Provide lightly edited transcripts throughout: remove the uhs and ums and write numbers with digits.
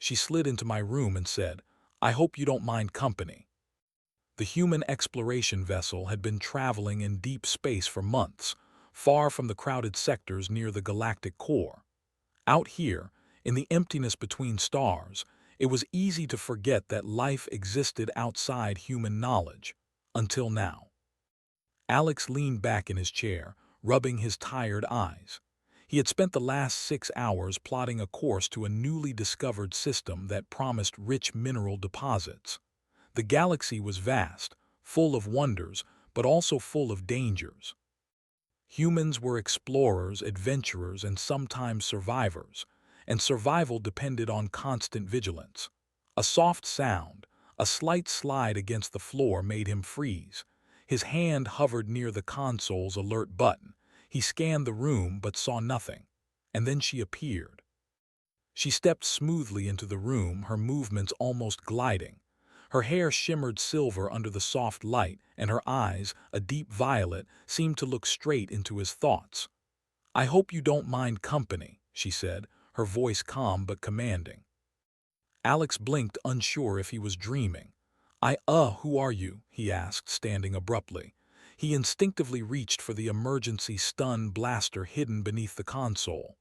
She slid into my room and said, "I hope you don't mind company." The human exploration vessel had been traveling in deep space for months, far from the crowded sectors near the galactic core. Out here, in the emptiness between stars, it was easy to forget that life existed outside human knowledge, until now. Alex leaned back in his chair, rubbing his tired eyes. He had spent the last 6 hours plotting a course to a newly discovered system that promised rich mineral deposits. The galaxy was vast, full of wonders, but also full of dangers. Humans were explorers, adventurers, and sometimes survivors, and survival depended on constant vigilance. A soft sound, a slight slide against the floor made him freeze. His hand hovered near the console's alert button. He scanned the room but saw nothing. And then she appeared. She stepped smoothly into the room, her movements almost gliding. Her hair shimmered silver under the soft light, and her eyes, a deep violet, seemed to look straight into his thoughts. "I hope you don't mind company," she said, her voice calm but commanding. Alex blinked, unsure if he was dreaming. Who are you?" he asked, standing abruptly. He instinctively reached for the emergency stun blaster hidden beneath the console.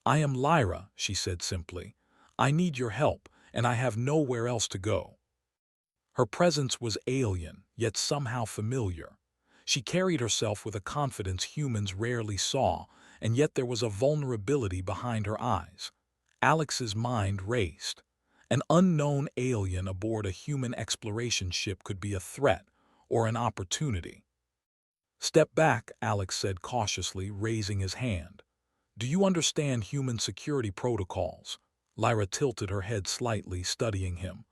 "I am Lyra," she said simply. "I need your help, and I have nowhere else to go." Her presence was alien, yet somehow familiar. She carried herself with a confidence humans rarely saw, and yet there was a vulnerability behind her eyes. Alex's mind raced. An unknown alien aboard a human exploration ship could be a threat or an opportunity. "Step back," Alex said cautiously, raising his hand. "Do you understand human security protocols?" Lyra tilted her head slightly, studying him.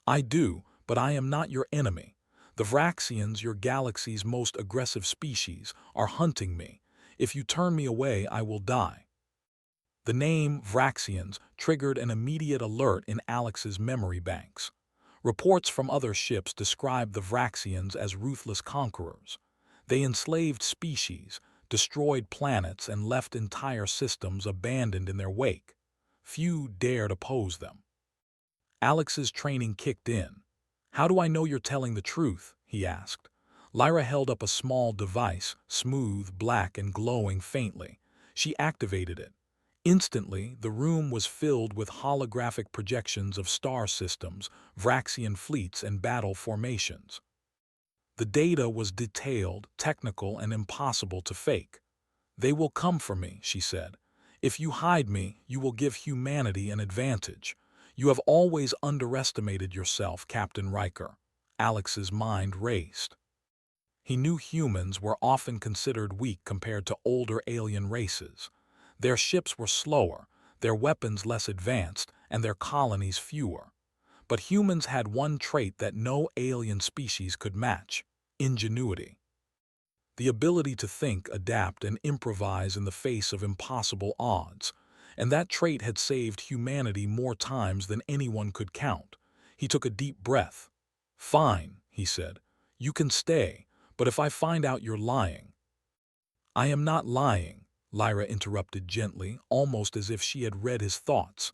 "I do, but I am not your enemy. The Vraxians, your galaxy's most aggressive species, are hunting me. If you turn me away, I will die." The name Vraxians triggered an immediate alert in Alex's memory banks. Reports from other ships described the Vraxians as ruthless conquerors. They enslaved species, destroyed planets, and left entire systems abandoned in their wake. Few dared oppose them. Alex's training kicked in. "How do I know you're telling the truth?" he asked. Lyra held up a small device, smooth, black, and glowing faintly. She activated it. Instantly, the room was filled with holographic projections of star systems, Vraxian fleets, and battle formations. The data was detailed, technical, and impossible to fake. "They will come for me," she said. "If you hide me, you will give humanity an advantage. You have always underestimated yourself, Captain Riker." Alex's mind raced. He knew humans were often considered weak compared to older alien races. Their ships were slower, their weapons less advanced, and their colonies fewer. But humans had one trait that no alien species could match: ingenuity. The ability to think, adapt, and improvise in the face of impossible odds. And that trait had saved humanity more times than anyone could count. He took a deep breath. "Fine," he said. "You can stay, but if I find out you're lying—" "I am not lying," Lyra interrupted gently, almost as if she had read his thoughts.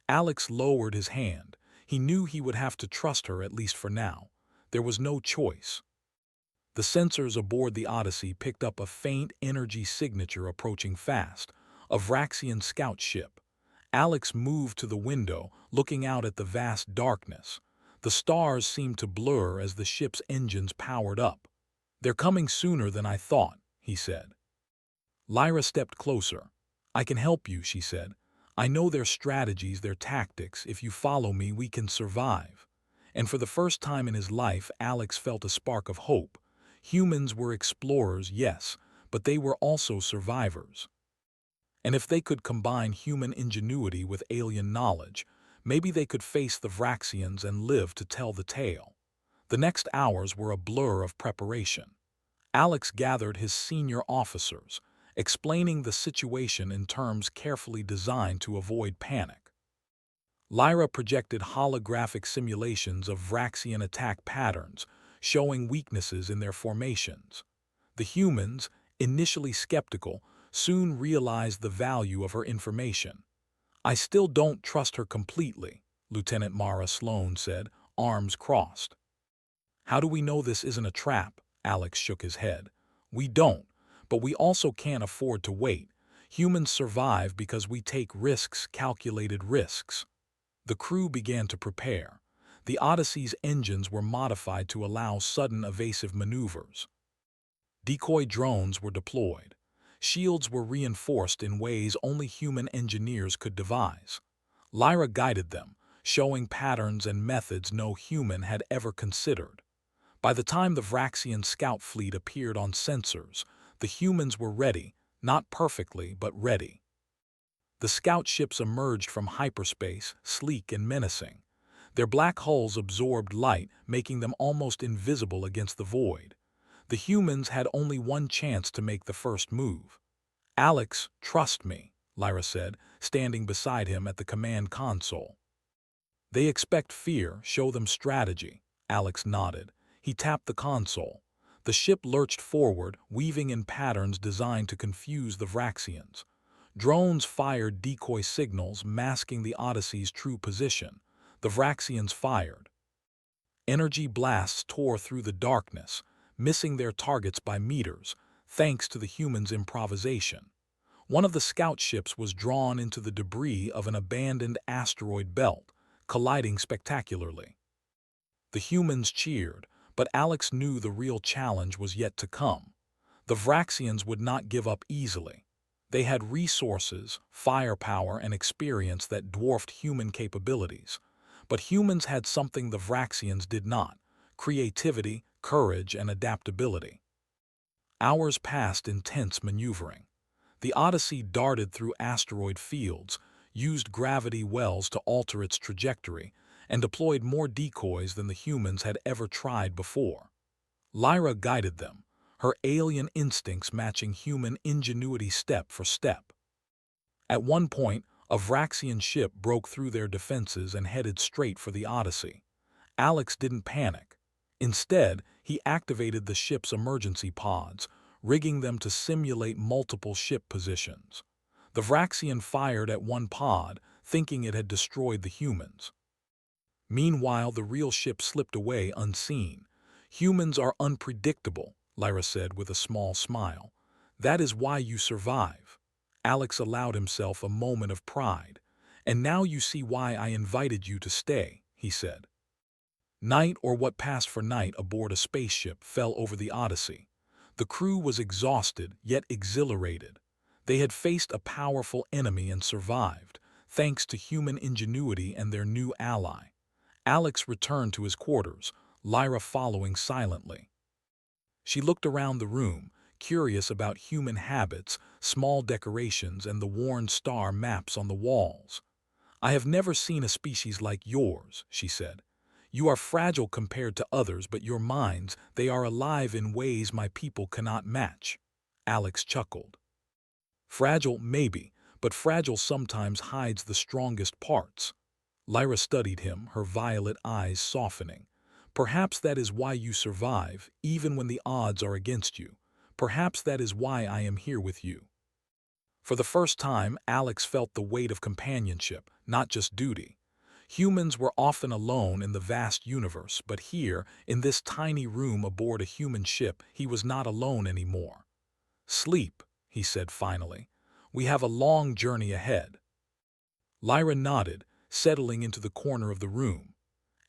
Alex lowered his hand. He knew he would have to trust her, at least for now. There was no choice. The sensors aboard the Odyssey picked up a faint energy signature approaching fast, a Vraxian scout ship. Alex moved to the window, looking out at the vast darkness. The stars seemed to blur as the ship's engines powered up. "They're coming sooner than I thought," he said. Lyra stepped closer. "I can help you," she said. "I know their strategies, their tactics. If you follow me, we can survive." And for the first time in his life, Alex felt a spark of hope. Humans were explorers, yes, but they were also survivors. And if they could combine human ingenuity with alien knowledge, maybe they could face the Vraxians and live to tell the tale. The next hours were a blur of preparation. Alex gathered his senior officers, explaining the situation in terms carefully designed to avoid panic. Lyra projected holographic simulations of Vraxian attack patterns, showing weaknesses in their formations. The humans, initially skeptical, soon realized the value of her information. "I still don't trust her completely," Lieutenant Mara Sloan said, arms crossed. How do we know this isn't a trap? Alex shook his head. We don't, but we also can't afford to wait. Humans survive because we take risks, calculated risks. The crew began to prepare. The Odyssey's engines were modified to allow sudden evasive maneuvers. Decoy drones were deployed. Shields were reinforced in ways only human engineers could devise. Lyra guided them, showing patterns and methods no human had ever considered. By the time the Vraxian scout fleet appeared on sensors, the humans were ready, not perfectly, but ready. The scout ships emerged from hyperspace, sleek and menacing. Their black hulls absorbed light, making them almost invisible against the void. The humans had only one chance to make the first move. Alex, trust me, Lyra said, standing beside him at the command console. They expect fear, show them strategy. Alex nodded. He tapped the console. The ship lurched forward, weaving in patterns designed to confuse the Vraxians. Drones fired decoy signals, masking the Odyssey's true position. The Vraxians fired. Energy blasts tore through the darkness, missing their targets by meters, thanks to the humans' improvisation. One of the scout ships was drawn into the debris of an abandoned asteroid belt, colliding spectacularly. The humans cheered, but Alex knew the real challenge was yet to come. The Vraxians would not give up easily. They had resources, firepower, and experience that dwarfed human capabilities. But humans had something the Vraxians did not: creativity, courage, and adaptability. Hours passed in tense maneuvering. The Odyssey darted through asteroid fields, used gravity wells to alter its trajectory, and deployed more decoys than the humans had ever tried before. Lyra guided them, her alien instincts matching human ingenuity step for step. At one point, a Vraxian ship broke through their defenses and headed straight for the Odyssey. Alex didn't panic. Instead, he activated the ship's emergency pods, rigging them to simulate multiple ship positions. The Vraxian fired at one pod, thinking it had destroyed the humans. Meanwhile, the real ship slipped away unseen. Humans are unpredictable, Lyra said with a small smile. That is why you survive. Alex allowed himself a moment of pride. And now you see why I invited you to stay, he said. Night, or what passed for night aboard a spaceship, fell over the Odyssey. The crew was exhausted, yet exhilarated. They had faced a powerful enemy and survived, thanks to human ingenuity and their new ally. Alex returned to his quarters, Lyra following silently. She looked around the room, curious about human habits, small decorations, and the worn star maps on the walls. I have never seen a species like yours, she said. You are fragile compared to others, but your minds, they are alive in ways my people cannot match. Alex chuckled. Fragile, maybe, but fragile sometimes hides the strongest parts. Lyra studied him, her violet eyes softening. Perhaps that is why you survive, even when the odds are against you. Perhaps that is why I am here with you. For the first time, Alex felt the weight of companionship, not just duty. Humans were often alone in the vast universe, but here, in this tiny room aboard a human ship, he was not alone anymore. Sleep, he said finally. We have a long journey ahead. Lyra nodded, settling into the corner of the room.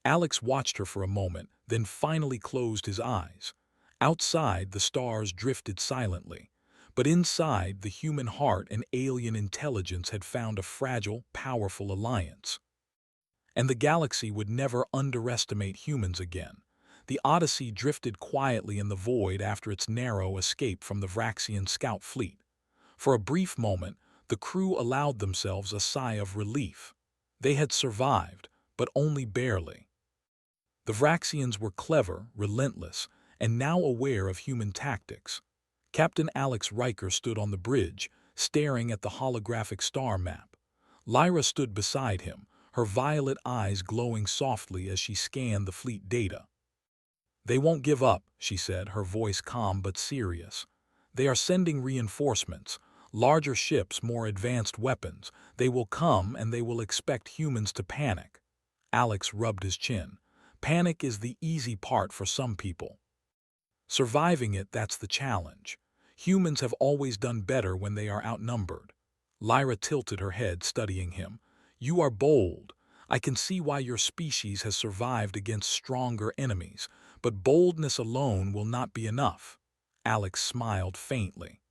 Alex watched her for a moment, then finally closed his eyes. Outside, the stars drifted silently. But inside, the human heart and alien intelligence had found a fragile, powerful alliance. And the galaxy would never underestimate humans again. The Odyssey drifted quietly in the void after its narrow escape from the Vraxian scout fleet. For a brief moment, the crew allowed themselves a sigh of relief. They had survived, but only barely. The Vraxians were clever, relentless, and now aware of human tactics. Captain Alex Riker stood on the bridge, staring at the holographic star map. Lyra stood beside him, her violet eyes glowing softly as she scanned the fleet data. They won't give up, she said, her voice calm but serious. They are sending reinforcements, larger ships, more advanced weapons. They will come and they will expect humans to panic. Alex rubbed his chin. Panic is the easy part for some people. Surviving it, that's the challenge. Humans have always done better when they are outnumbered. Lyra tilted her head, studying him. You are bold. I can see why your species has survived against stronger enemies, but boldness alone will not be enough. Alex smiled faintly.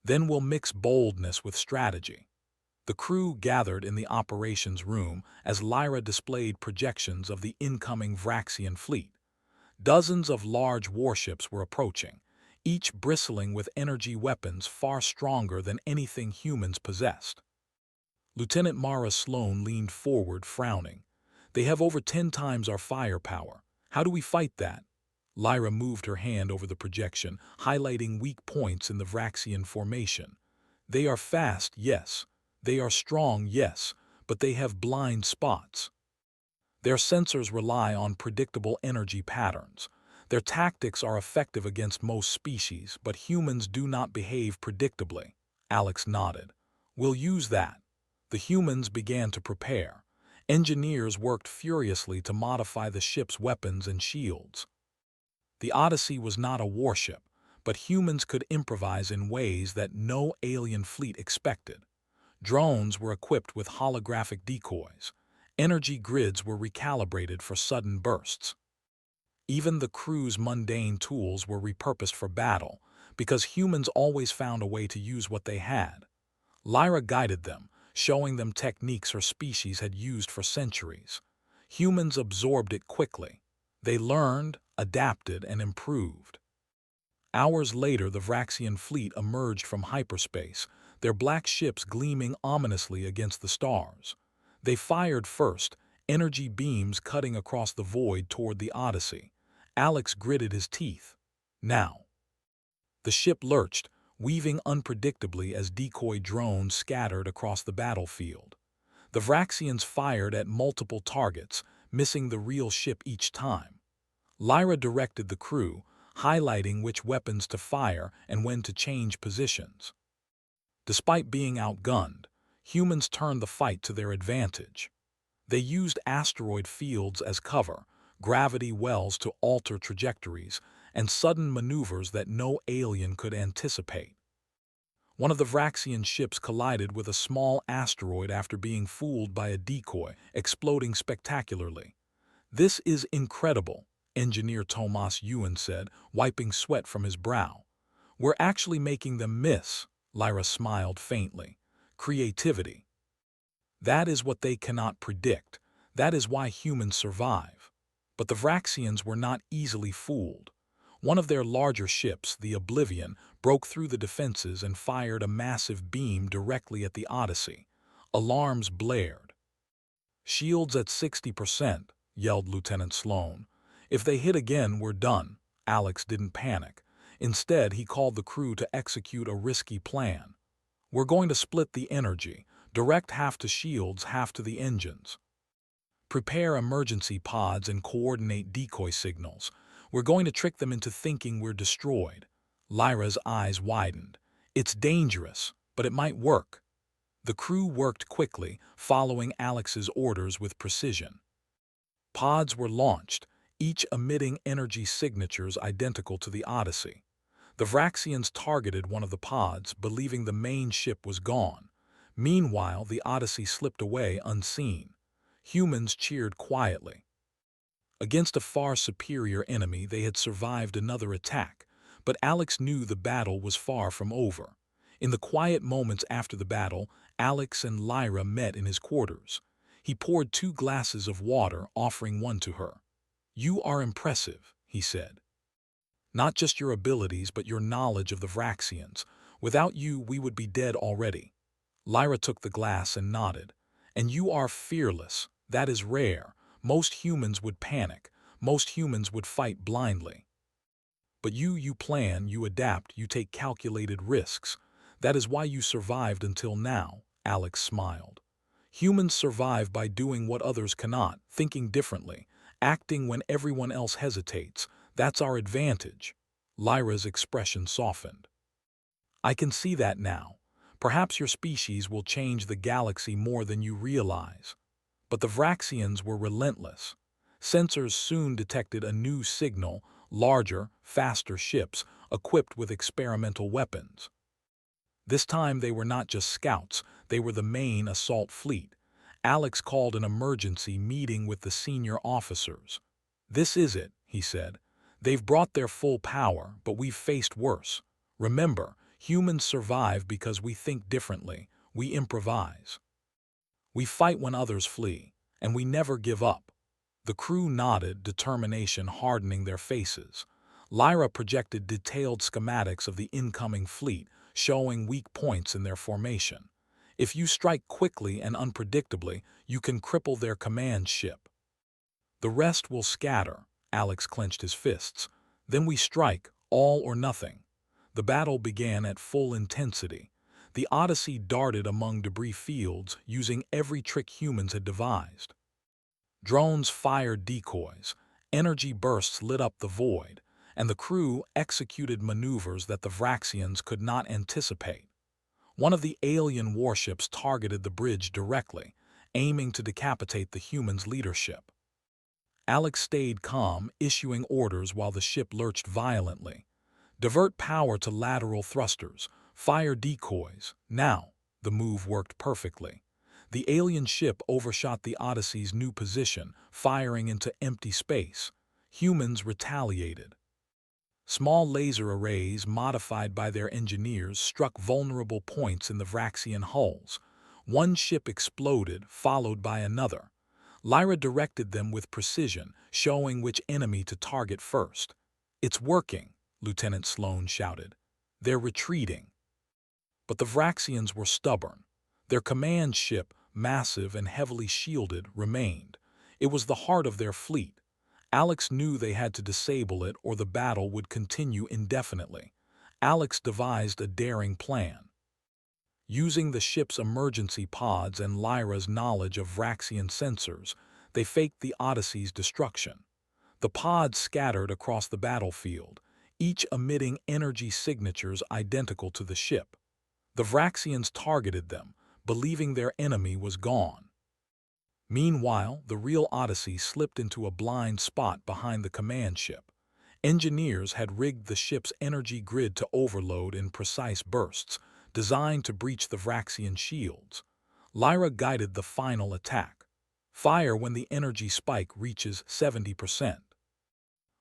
Then we'll mix boldness with strategy. The crew gathered in the operations room as Lyra displayed projections of the incoming Vraxian fleet. Dozens of large warships were approaching, each bristling with energy weapons far stronger than anything humans possessed. Lieutenant Mara Sloan leaned forward, frowning. They have over 10 times our firepower. How do we fight that? Lyra moved her hand over the projection, highlighting weak points in the Vraxian formation. They are fast, yes. They are strong, yes, but they have blind spots. Their sensors rely on predictable energy patterns. Their tactics are effective against most species, but humans do not behave predictably. Alex nodded. We'll use that. The humans began to prepare. Engineers worked furiously to modify the ship's weapons and shields. The Odyssey was not a warship, but humans could improvise in ways that no alien fleet expected. Drones were equipped with holographic decoys. Energy grids were recalibrated for sudden bursts. Even the crew's mundane tools were repurposed for battle, because humans always found a way to use what they had. Lyra guided them, showing them techniques her species had used for centuries. Humans absorbed it quickly. They learned, adapted, and improved. Hours later, the Vraxian fleet emerged from hyperspace, their black ships gleaming ominously against the stars. They fired first, energy beams cutting across the void toward the Odyssey. Alex gritted his teeth. Now. The ship lurched, weaving unpredictably as decoy drones scattered across the battlefield. The Vraxians fired at multiple targets, missing the real ship each time. Lyra directed the crew, highlighting which weapons to fire and when to change positions. Despite being outgunned, humans turned the fight to their advantage. They used asteroid fields as cover, gravity wells to alter trajectories, and sudden maneuvers that no alien could anticipate. One of the Vraxian ships collided with a small asteroid after being fooled by a decoy, exploding spectacularly. This is incredible, Engineer Tomas Ewan said, wiping sweat from his brow. We're actually making them miss, Lyra smiled faintly. Creativity. That is what they cannot predict. That is why humans survive. But the Vraxians were not easily fooled. One of their larger ships, the Oblivion, broke through the defenses and fired a massive beam directly at the Odyssey. Alarms blared. Shields at 60%, yelled Lieutenant Sloan. If they hit again, we're done. Alex didn't panic. Instead, he called the crew to execute a risky plan. We're going to split the energy, direct half to shields, half to the engines. Prepare emergency pods and coordinate decoy signals. We're going to trick them into thinking we're destroyed. Lyra's eyes widened. It's dangerous, but it might work. The crew worked quickly, following Alex's orders with precision. Pods were launched, each emitting energy signatures identical to the Odyssey. The Vraxians targeted one of the pods, believing the main ship was gone. Meanwhile, the Odyssey slipped away unseen. Humans cheered quietly. Against a far superior enemy, they had survived another attack, but Alex knew the battle was far from over. In the quiet moments after the battle, Alex and Lyra met in his quarters. He poured 2 glasses of water, offering one to her. You are impressive, he said. Not just your abilities, but your knowledge of the Vraxians. Without you, we would be dead already. Lyra took the glass and nodded. And you are fearless. That is rare. Most humans would panic. Most humans would fight blindly. But you plan, you adapt, you take calculated risks. That is why you survived until now, Alex smiled. Humans survive by doing what others cannot, thinking differently, acting when everyone else hesitates. That's our advantage. Lyra's expression softened. I can see that now. Perhaps your species will change the galaxy more than you realize. But the Vraxians were relentless. Sensors soon detected a new signal, larger, faster ships equipped with experimental weapons. This time they were not just scouts, they were the main assault fleet. Alex called an emergency meeting with the senior officers. "This is it," he said. "They've brought their full power, but we've faced worse. Remember, humans survive because we think differently, we improvise. We fight when others flee, and we never give up." The crew nodded, determination hardening their faces. Lyra projected detailed schematics of the incoming fleet, showing weak points in their formation. "If you strike quickly and unpredictably, you can cripple their command ship. The rest will scatter." Alex clenched his fists. "Then we strike, all or nothing." The battle began at full intensity. The Odyssey darted among debris fields, using every trick humans had devised. Drones fired decoys, energy bursts lit up the void, and the crew executed maneuvers that the Vraxians could not anticipate. One of the alien warships targeted the bridge directly, aiming to decapitate the humans' leadership. Alex stayed calm, issuing orders while the ship lurched violently. "Divert power to lateral thrusters. Fire decoys. Now." The move worked perfectly. The alien ship overshot the Odyssey's new position, firing into empty space. Humans retaliated. Small laser arrays, modified by their engineers, struck vulnerable points in the Vraxian hulls. One ship exploded, followed by another. Lyra directed them with precision, showing which enemy to target first. "It's working," Lieutenant Sloan shouted. "They're retreating." But the Vraxians were stubborn. Their command ship, massive and heavily shielded, remained. It was the heart of their fleet. Alex knew they had to disable it or the battle would continue indefinitely. Alex devised a daring plan. Using the ship's emergency pods and Lyra's knowledge of Vraxian sensors, they faked the Odyssey's destruction. The pods scattered across the battlefield, each emitting energy signatures identical to the ship. The Vraxians targeted them, believing their enemy was gone. Meanwhile, the real Odyssey slipped into a blind spot behind the command ship. Engineers had rigged the ship's energy grid to overload in precise bursts, designed to breach the Vraxian shields. Lyra guided the final attack. "Fire when the energy spike reaches 70%.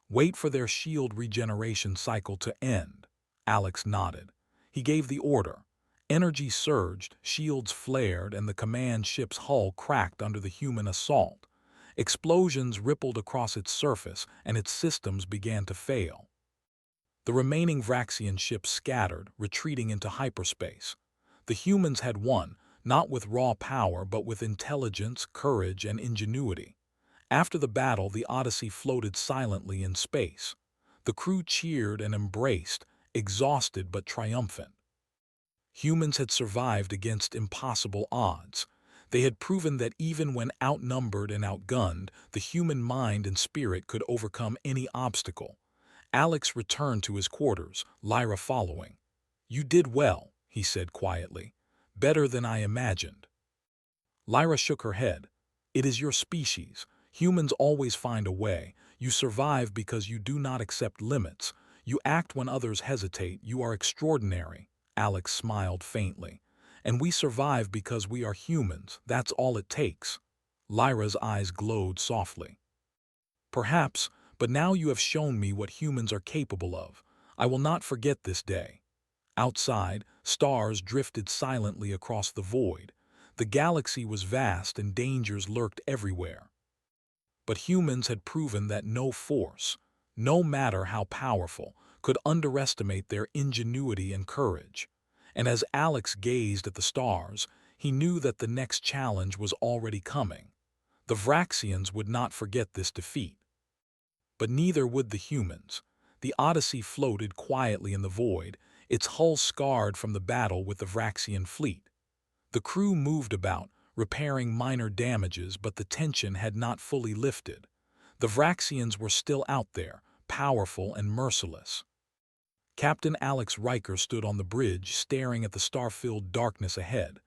Wait for their shield regeneration cycle to end." Alex nodded. He gave the order. Energy surged, shields flared, and the command ship's hull cracked under the human assault. Explosions rippled across its surface, and its systems began to fail. The remaining Vraxian ships scattered, retreating into hyperspace. The humans had won, not with raw power but with intelligence, courage, and ingenuity. After the battle, the Odyssey floated silently in space. The crew cheered and embraced, exhausted but triumphant. Humans had survived against impossible odds. They had proven that even when outnumbered and outgunned, the human mind and spirit could overcome any obstacle. Alex returned to his quarters, Lyra following. "You did well," he said quietly. "Better than I imagined." Lyra shook her head. "It is your species. Humans always find a way. You survive because you do not accept limits. You act when others hesitate. You are extraordinary." Alex smiled faintly. "And we survive because we are humans. That's all it takes." Lyra's eyes glowed softly. "Perhaps, but now you have shown me what humans are capable of. I will not forget this day." Outside, stars drifted silently across the void. The galaxy was vast and dangers lurked everywhere. But humans had proven that no force, no matter how powerful, could underestimate their ingenuity and courage. And as Alex gazed at the stars, he knew that the next challenge was already coming. The Vraxians would not forget this defeat. But neither would the humans. The Odyssey floated quietly in the void, its hull scarred from the battle with the Vraxian fleet. The crew moved about, repairing minor damages, but the tension had not fully lifted. The Vraxians were still out there, powerful and merciless. Captain Alex Riker stood on the bridge, staring at the star-filled darkness ahead.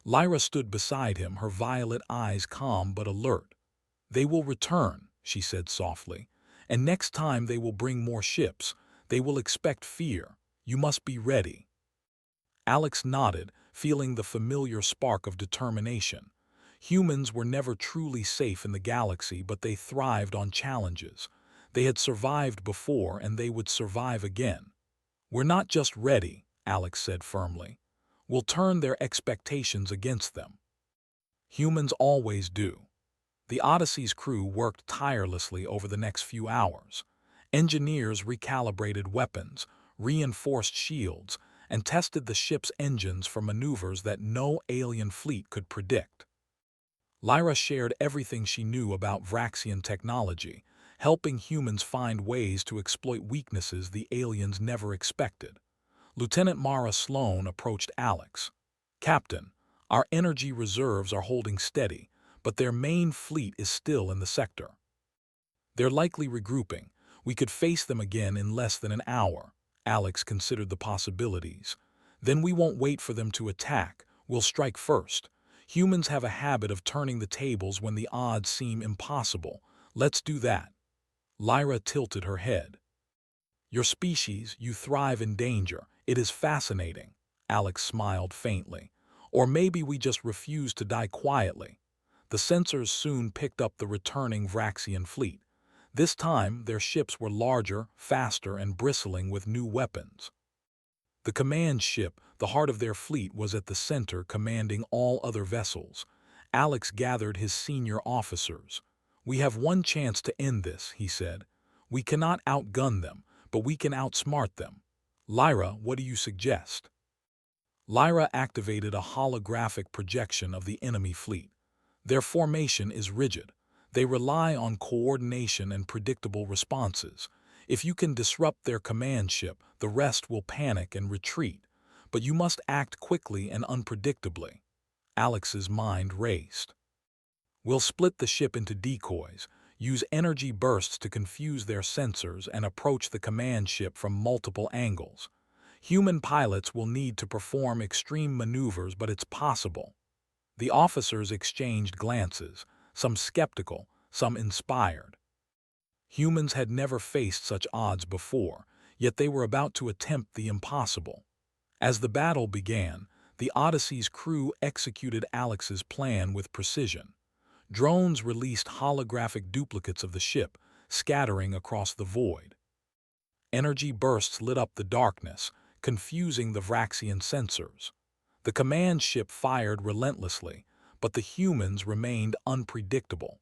Lyra stood beside him, her violet eyes calm but alert. "They will return," she said softly, "and next time they will bring more ships. They will expect fear. You must be ready." Alex nodded, feeling the familiar spark of determination. Humans were never truly safe in the galaxy, but they thrived on challenges. They had survived before, and they would survive again. "We're not just ready," Alex said firmly. "We'll turn their expectations against them." Humans always do. The Odyssey's crew worked tirelessly over the next few hours. Engineers recalibrated weapons, reinforced shields, and tested the ship's engines for maneuvers that no alien fleet could predict. Lyra shared everything she knew about Vraxian technology, helping humans find ways to exploit weaknesses the aliens never expected. Lieutenant Mara Sloan approached Alex. "Captain, our energy reserves are holding steady, but their main fleet is still in the sector. They're likely regrouping. We could face them again in less than an hour." Alex considered the possibilities. "Then we won't wait for them to attack. We'll strike first. Humans have a habit of turning the tables when the odds seem impossible. Let's do that." Lyra tilted her head. "Your species, you thrive in danger. It is fascinating." Alex smiled faintly. "Or maybe we just refuse to die quietly." The sensors soon picked up the returning Vraxian fleet. This time, their ships were larger, faster, and bristling with new weapons. The command ship, the heart of their fleet, was at the center, commanding all other vessels. Alex gathered his senior officers. "We have one chance to end this," he said. "We cannot outgun them, but we can outsmart them. Lyra, what do you suggest?" Lyra activated a holographic projection of the enemy fleet. "Their formation is rigid. They rely on coordination and predictable responses. If you can disrupt their command ship, the rest will panic and retreat. But you must act quickly and unpredictably." Alex's mind raced. "We'll split the ship into decoys, use energy bursts to confuse their sensors, and approach the command ship from multiple angles. Human pilots will need to perform extreme maneuvers, but it's possible." The officers exchanged glances, some skeptical, some inspired. Humans had never faced such odds before, yet they were about to attempt the impossible. As the battle began, the Odyssey's crew executed Alex's plan with precision. Drones released holographic duplicates of the ship, scattering across the void. Energy bursts lit up the darkness, confusing the Vraxian sensors. The command ship fired relentlessly, but the humans remained unpredictable.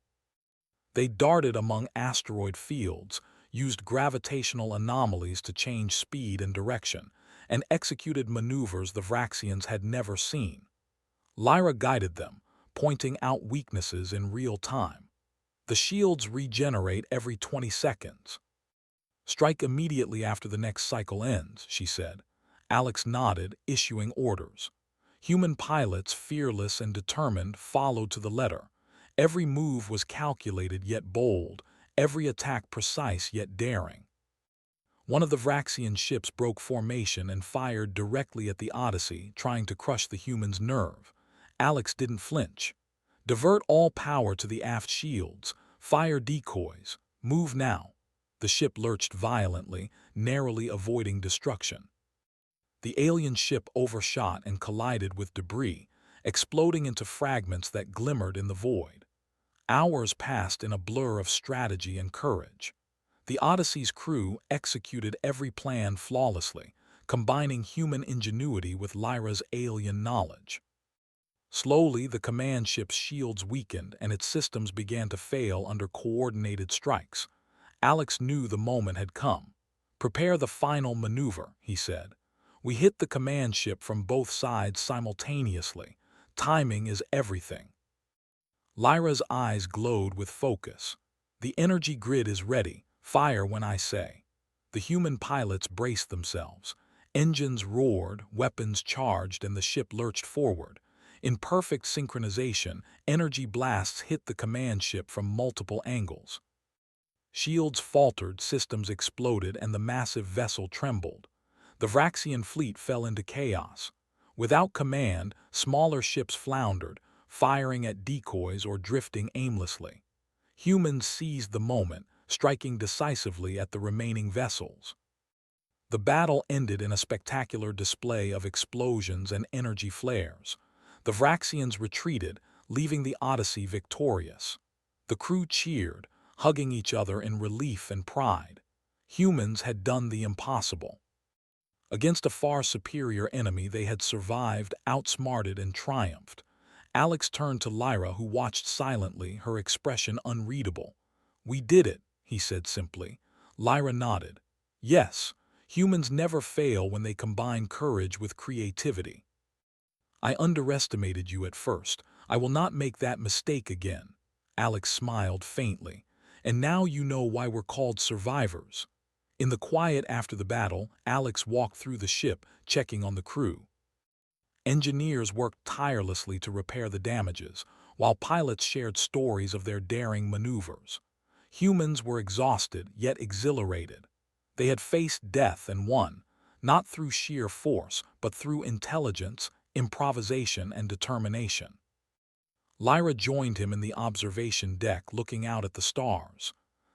They darted among asteroid fields, used gravitational anomalies to change speed and direction, and executed maneuvers the Vraxians had never seen. Lyra guided them, pointing out weaknesses in real time. "The shields regenerate every 20 seconds. Strike immediately after the next cycle ends," she said. Alex nodded, issuing orders. Human pilots, fearless and determined, followed to the letter. Every move was calculated yet bold, every attack precise yet daring. One of the Vraxian ships broke formation and fired directly at the Odyssey, trying to crush the humans' nerve. Alex didn't flinch. "Divert all power to the aft shields. Fire decoys. Move now." The ship lurched violently, narrowly avoiding destruction. The alien ship overshot and collided with debris, exploding into fragments that glimmered in the void. Hours passed in a blur of strategy and courage. The Odyssey's crew executed every plan flawlessly, combining human ingenuity with Lyra's alien knowledge. Slowly, the command ship's shields weakened and its systems began to fail under coordinated strikes. Alex knew the moment had come. "Prepare the final maneuver," he said. "We hit the command ship from both sides simultaneously. Timing is everything." Lyra's eyes glowed with focus. "The energy grid is ready. Fire when I say." The human pilots braced themselves. Engines roared, weapons charged, and the ship lurched forward. In perfect synchronization, energy blasts hit the command ship from multiple angles. Shields faltered, systems exploded, and the massive vessel trembled. The Vraxian fleet fell into chaos. Without command, smaller ships floundered, firing at decoys or drifting aimlessly. Humans seized the moment, striking decisively at the remaining vessels. The battle ended in a spectacular display of explosions and energy flares. The Vraxians retreated, leaving the Odyssey victorious. The crew cheered, hugging each other in relief and pride. Humans had done the impossible. Against a far superior enemy, they had survived, outsmarted, and triumphed. Alex turned to Lyra, who watched silently, her expression unreadable. "We did it," he said simply. Lyra nodded. "Yes, humans never fail when they combine courage with creativity. I underestimated you at first. I will not make that mistake again." Alex smiled faintly. "And now you know why we're called survivors." In the quiet after the battle, Alex walked through the ship, checking on the crew. Engineers worked tirelessly to repair the damages, while pilots shared stories of their daring maneuvers. Humans were exhausted, yet exhilarated. They had faced death and won, not through sheer force, but through intelligence, improvisation, and determination. Lyra joined him in the observation deck, looking out at the stars.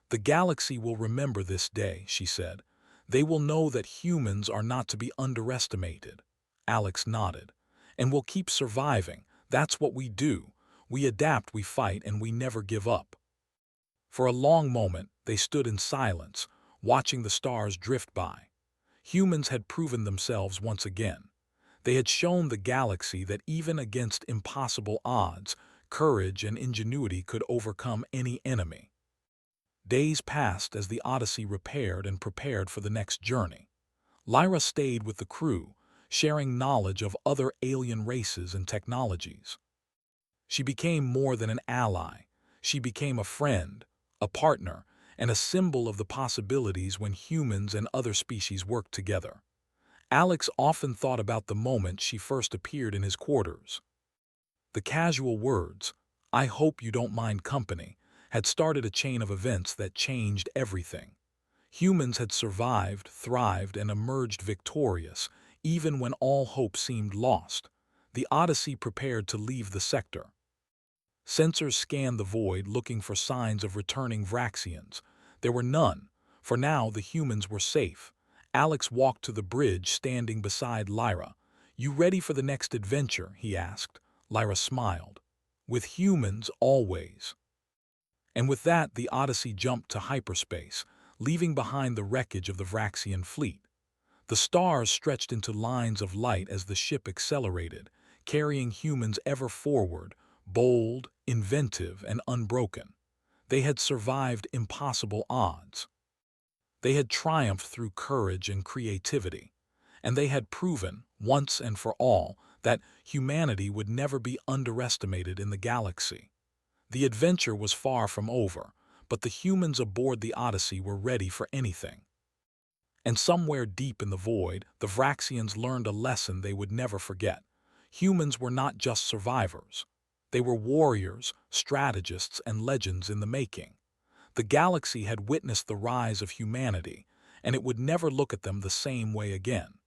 "The galaxy will remember this day," she said. "They will know that humans are not to be underestimated." Alex nodded. "And we'll keep surviving. That's what we do. We adapt, we fight, and we never give up." For a long moment, they stood in silence, watching the stars drift by. Humans had proven themselves once again. They had shown the galaxy that even against impossible odds, courage and ingenuity could overcome any enemy. Days passed as the Odyssey repaired and prepared for the next journey. Lyra stayed with the crew, sharing knowledge of other alien races and technologies. She became more than an ally. She became a friend, a partner, and a symbol of the possibilities when humans and other species work together. Alex often thought about the moment she first appeared in his quarters. The casual words, "I hope you don't mind company," had started a chain of events that changed everything. Humans had survived, thrived, and emerged victorious, even when all hope seemed lost. The Odyssey prepared to leave the sector. Sensors scanned the void, looking for signs of returning Vraxians. There were none. For now, the humans were safe. Alex walked to the bridge, standing beside Lyra. "You ready for the next adventure?" he asked. Lyra smiled. "With humans, always." And with that, the Odyssey jumped to hyperspace, leaving behind the wreckage of the Vraxian fleet. The stars stretched into lines of light as the ship accelerated, carrying humans ever forward, bold, inventive, and unbroken. They had survived impossible odds. They had triumphed through courage and creativity. And they had proven, once and for all, that humanity would never be underestimated in the galaxy. The adventure was far from over, but the humans aboard the Odyssey were ready for anything. And somewhere deep in the void, the Vraxians learned a lesson they would never forget. Humans were not just survivors. They were warriors, strategists, and legends in the making. The galaxy had witnessed the rise of humanity, and it would never look at them the same way again.